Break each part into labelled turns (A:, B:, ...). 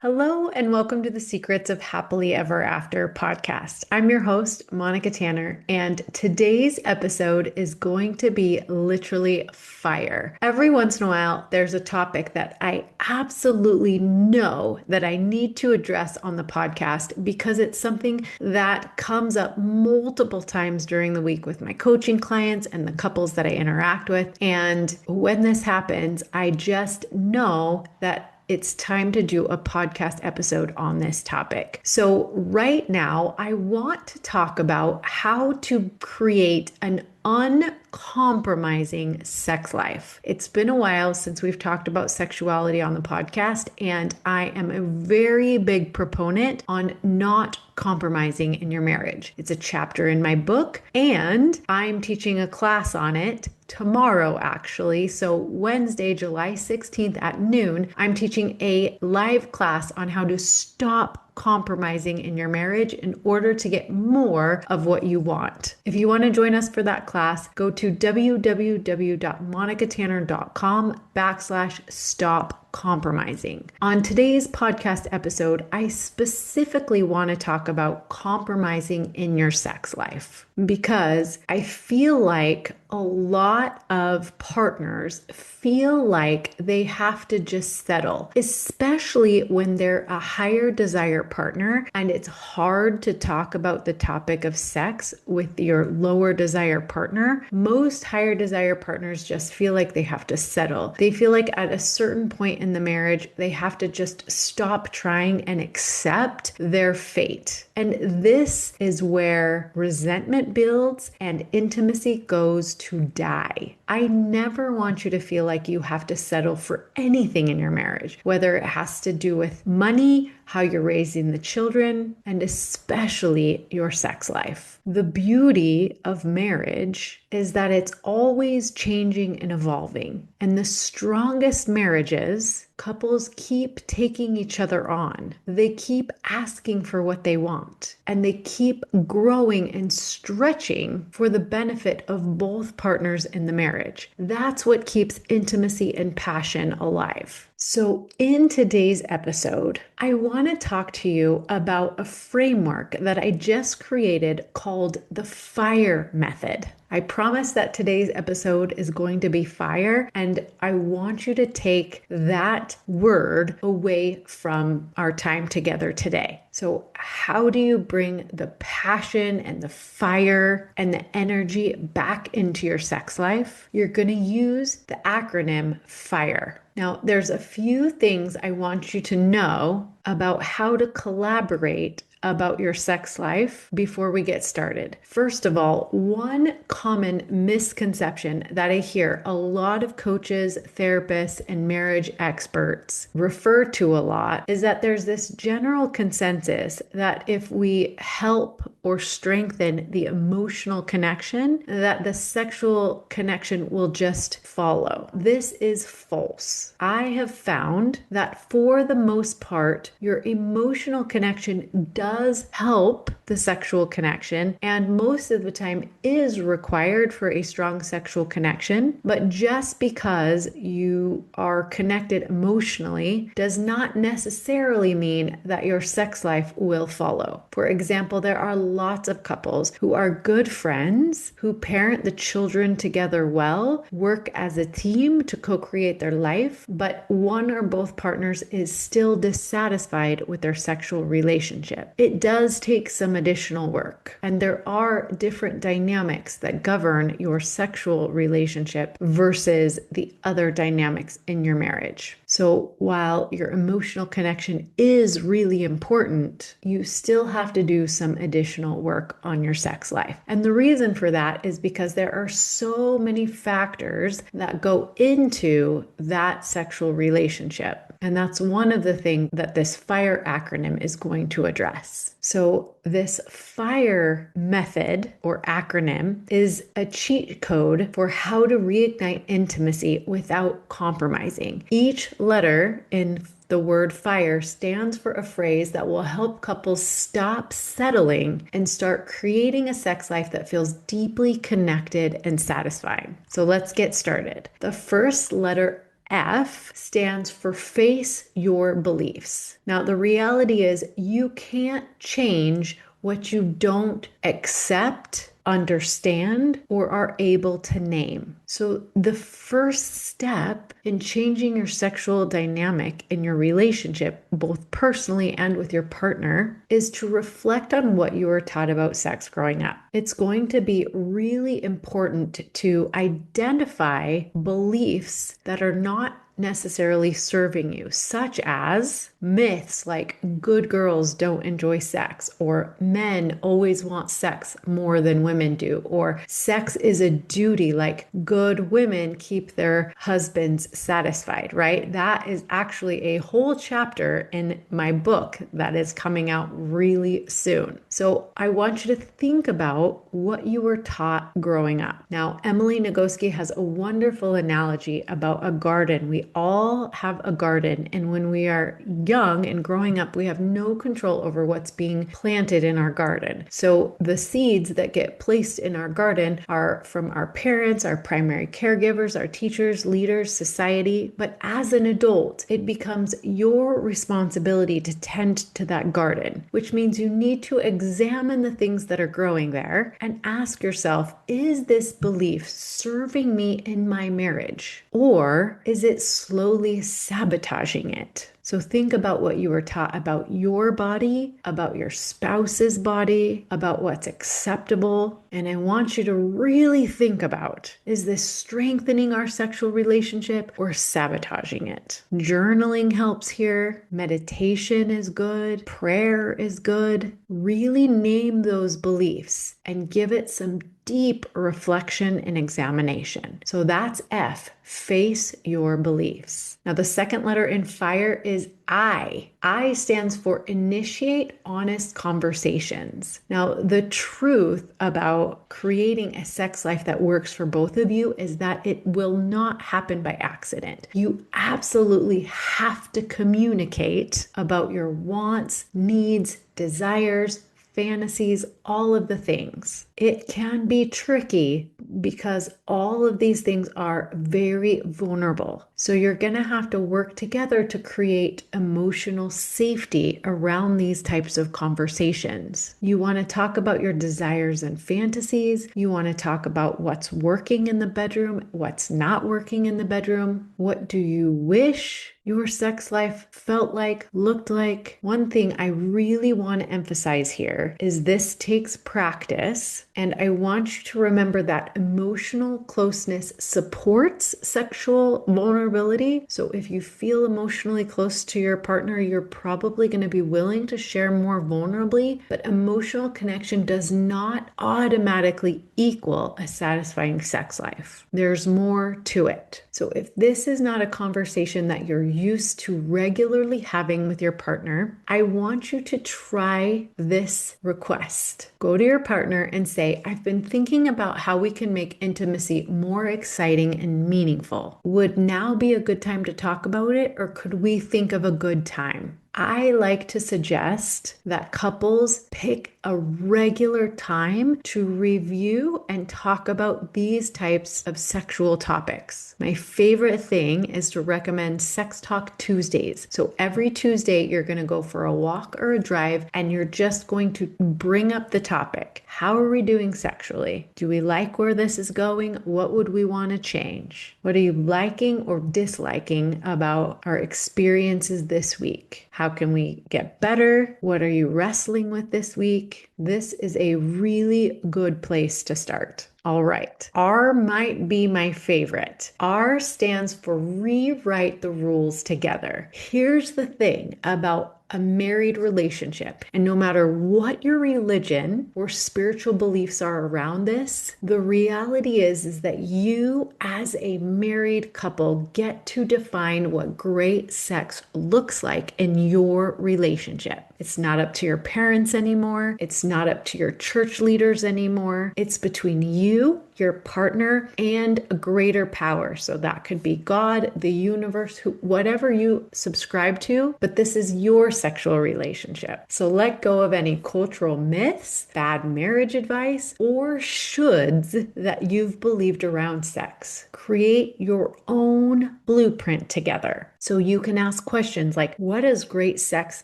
A: Hello, and welcome to the Secrets of Happily Ever After podcast. I'm your host, Monica Tanner, and today's episode is going to be literally fire. Every once in a while, there's a topic that I absolutely know that I need to address on the podcast because it's something that comes up multiple times during the week with my coaching clients and the couples that I interact with. And when this happens, I just know that it's time to do a podcast episode on this topic. So, right now, I want to talk about how to create an uncompromising sex life. It's been a while since we've talked about sexuality on the podcast, and I am a very big proponent on not compromising in your marriage. It's a chapter in my book, and I'm teaching a class on it tomorrow, actually. So, Wednesday, July 16th at noon, I'm teaching a live class on how to stop compromising in your marriage in order to get more of what you want. If you want to join us for that class, go to www.monicatanner.com/stop compromising. On today's podcast episode, I specifically want to talk about compromising in your sex life because I feel like a lot of partners feel like they have to just settle, especially when they're a higher desire partner and it's hard to talk about the topic of sex with your lower desire partner. Most higher desire partners just feel like they have to settle. They feel like at a certain point in the marriage, they have to just stop trying and accept their fate. And this is where resentment builds and intimacy goes to die. I never want you to feel like you have to settle for anything in your marriage, whether it has to do with money, how you're raising the children, and especially your sex life. The beauty of marriage is that it's always changing and evolving. And the strongest marriages, couples keep taking each other on. They keep asking for what they want, and they keep growing and stretching for the benefit of both partners in the marriage. That's what keeps intimacy and passion alive. So, in today's episode, I want to talk to you about a framework that I just created called the F.I.R.E method. I promise that today's episode is going to be fire, and I want you to take that word away from our time together today. So, how do you bring the passion and the fire and the energy back into your sex life? You're going to use the acronym FIRE. Now, there's a few things I want you to know about how to collaborate about your sex life before we get started. First of all, one common misconception that I hear a lot of coaches, therapists, and marriage experts refer to a lot is that there's this general consensus that if we help or strengthen the emotional connection, that the sexual connection will just follow. This is false. I have found that for the most part, your emotional connection does help the sexual connection, and most of the time is required for a strong sexual connection. But just because you are connected emotionally does not necessarily mean that your sex life will follow. For example, there are lots of couples who are good friends, who parent the children together well, work as a team to co-create their life, but one or both partners is still dissatisfied with their sexual relationship. It does take some additional work, and there are different dynamics that govern your sexual relationship versus the other dynamics in your marriage. So while your emotional connection is really important, you still have to do some additional work on your sex life. And the reason for that is because there are so many factors that go into that sexual relationship. And that's one of the things that this FIRE acronym is going to address. So this FIRE method or acronym is a cheat code for how to reignite intimacy without compromising. Each letter in the word FIRE stands for a phrase that will help couples stop settling and start creating a sex life that feels deeply connected and satisfying. So let's get started. The first letter F stands for face your beliefs. Now, the reality is you can't change what you don't accept, understand, or are able to name. So the first step in changing your sexual dynamic in your relationship, both personally and with your partner, is to reflect on what you were taught about sex growing up. It's going to be really important to identify beliefs that are not necessarily serving you, such as myths like good girls don't enjoy sex, or men always want sex more than women do, or sex is a duty, like good women keep their husbands satisfied, right? That is actually a whole chapter in my book that is coming out really soon. So I want you to think about what you were taught growing up. Now, Emily Nagoski has a wonderful analogy about a garden. We all have a garden, and when we are young and growing up, we have no control over what's being planted in our garden. So the seeds that get placed in our garden are from our parents, our primary caregivers, our teachers, leaders, society. But as an adult, it becomes your responsibility to tend to that garden, which means you need to examine the things that are growing there and ask yourself, is this belief serving me in my marriage, or is it slowly sabotaging it? So think about what you were taught about your body, about your spouse's body, about what's acceptable. And I want you to really think about, is this strengthening our sexual relationship or sabotaging it? Journaling helps here. Meditation is good. Prayer is good. Really name those beliefs and give it some deep reflection and examination. So that's F, face your beliefs. Now, the second letter in FIRE is I. I stands for initiate honest conversations. Now, the truth about creating a sex life that works for both of you is that it will not happen by accident. You absolutely have to communicate about your wants, needs, desires, fantasies, all of the things. It can be tricky because all of these things are very vulnerable. So you're going to have to work together to create emotional safety around these types of conversations. You want to talk about your desires and fantasies. You want to talk about what's working in the bedroom, what's not working in the bedroom. What do you wish your sex life felt like, looked like? One thing I really want to emphasize here is this takes practice, and I want you to remember that emotional closeness supports sexual vulnerability. So if you feel emotionally close to your partner, you're probably going to be willing to share more vulnerably, but emotional connection does not automatically equal a satisfying sex life. There's more to it. So if this is not a conversation that you're used to regularly having with your partner, I want you to try this request. Go to your partner and say, I've been thinking about how we can make intimacy more exciting and meaningful. Would now be a good time to talk about it, or could we think of a good time? I like to suggest that couples pick a regular time to review and talk about these types of sexual topics. My favorite thing is to recommend Sex Talk Tuesdays. So every Tuesday, you're going to go for a walk or a drive, and you're just going to bring up the topic. How are we doing sexually? Do we like where this is going? What would we want to change? What are you liking or disliking about our experiences this week? How can we get better? What are you wrestling with this week? This is a really good place to start. All right. R might be my favorite. R stands for rewrite the rules together. Here's the thing about a married relationship, and no matter what your religion or spiritual beliefs are around this, the reality is that you as a married couple get to define what great sex looks like in your relationship. It's not up to your parents anymore. It's not up to your church leaders anymore. It's between you your partner, and a greater power. So that could be God, the universe, whatever you subscribe to, but this is your sexual relationship. So let go of any cultural myths, bad marriage advice, or shoulds that you've believed around sex. Create your own blueprint together. So you can ask questions like, what does great sex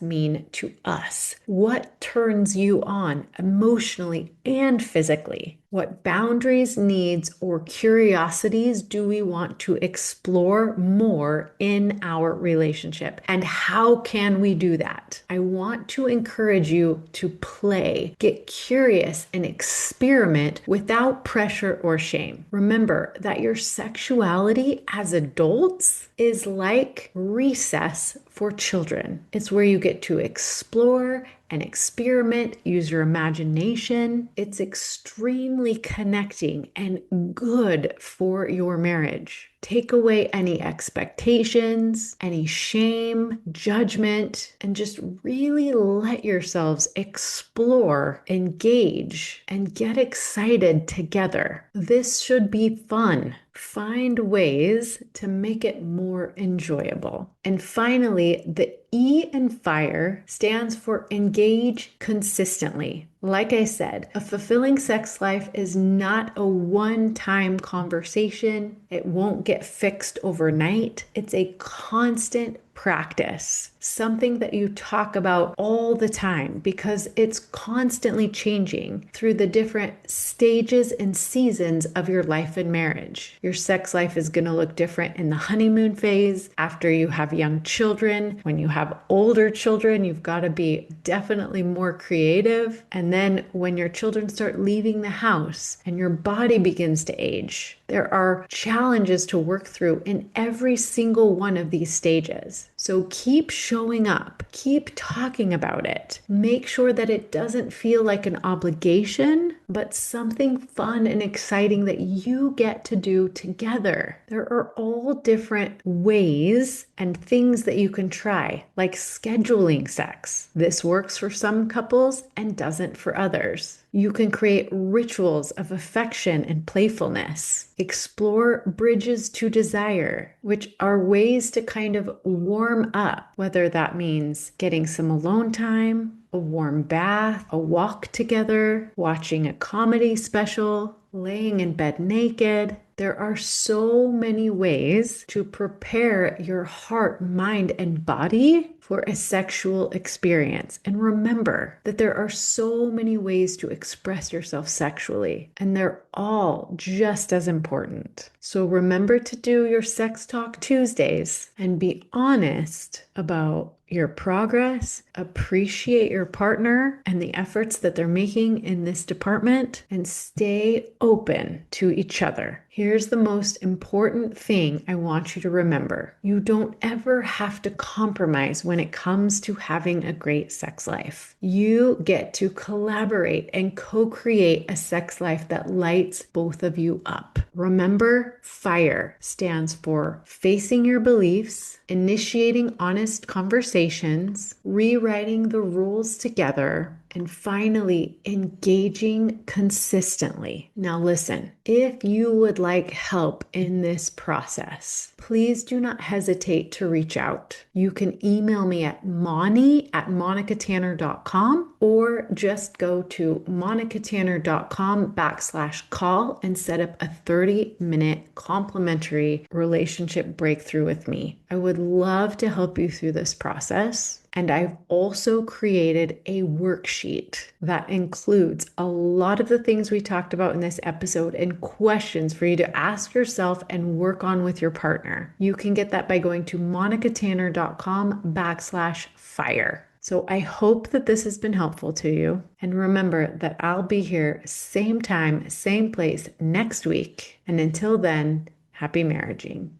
A: mean to us? What turns you on emotionally and physically? What boundaries, needs, or curiosities do we want to explore more in our relationship? And how can we do that? I want to encourage you to play, get curious, and experiment without pressure or shame. Remember that your sexuality as adults is like recess for children. It's where you get to explore and experiment, use your imagination. It's extremely connecting and good for your marriage. Take away any expectations, any shame, judgment, and just really let yourselves explore, engage, and get excited together. This should be fun. Find ways to make it more enjoyable. And finally, the E in FIRE stands for engage consistently. Like I said, a fulfilling sex life is not a one-time conversation. It won't get fixed overnight. It's a constant practice, something that you talk about all the time because it's constantly changing through the different stages and seasons of your life and marriage. Your sex life is going to look different in the honeymoon phase, after you have young children. When you have older children, you've got to be definitely more creative. And then when your children start leaving the house and your body begins to age, there are challenges to work through in every single one of these stages. So keep showing up, keep talking about it. Make sure that it doesn't feel like an obligation, but something fun and exciting that you get to do together. There are all different ways and things that you can try, like scheduling sex. This works for some couples and doesn't for others. You can create rituals of affection and playfulness. Explore bridges to desire, which are ways to kind of warm up, whether that means getting some alone time, a warm bath, a walk together, watching a comedy special, laying in bed naked. There are so many ways to prepare your heart, mind, and body for a sexual experience. And remember that there are so many ways to express yourself sexually, and they're all just as important. So remember to do your Sex Talk Tuesdays and be honest about your progress, appreciate your partner and the efforts that they're making in this department, and stay open to each other. Here's the most important thing I want you to remember. You don't ever have to compromise when it comes to having a great sex life. You get to collaborate and co-create a sex life that lights both of you up. Remember, FIRE stands for facing your beliefs, initiating honest conversations, rewriting the rules together, and finally, engaging consistently. Now listen, if you would like help in this process, please do not hesitate to reach out. You can email me at moni@monicatanner.com or just go to monicatanner.com/call and set up a 30-minute complimentary relationship breakthrough with me. I would love to help you through this process. And I've also created a worksheet that includes a lot of the things we talked about in this episode and questions for you to ask yourself and work on with your partner. You can get that by going to monicatanner.com/fire. So I hope that this has been helpful to you. And remember that I'll be here same time, same place next week. And until then, happy marriaging.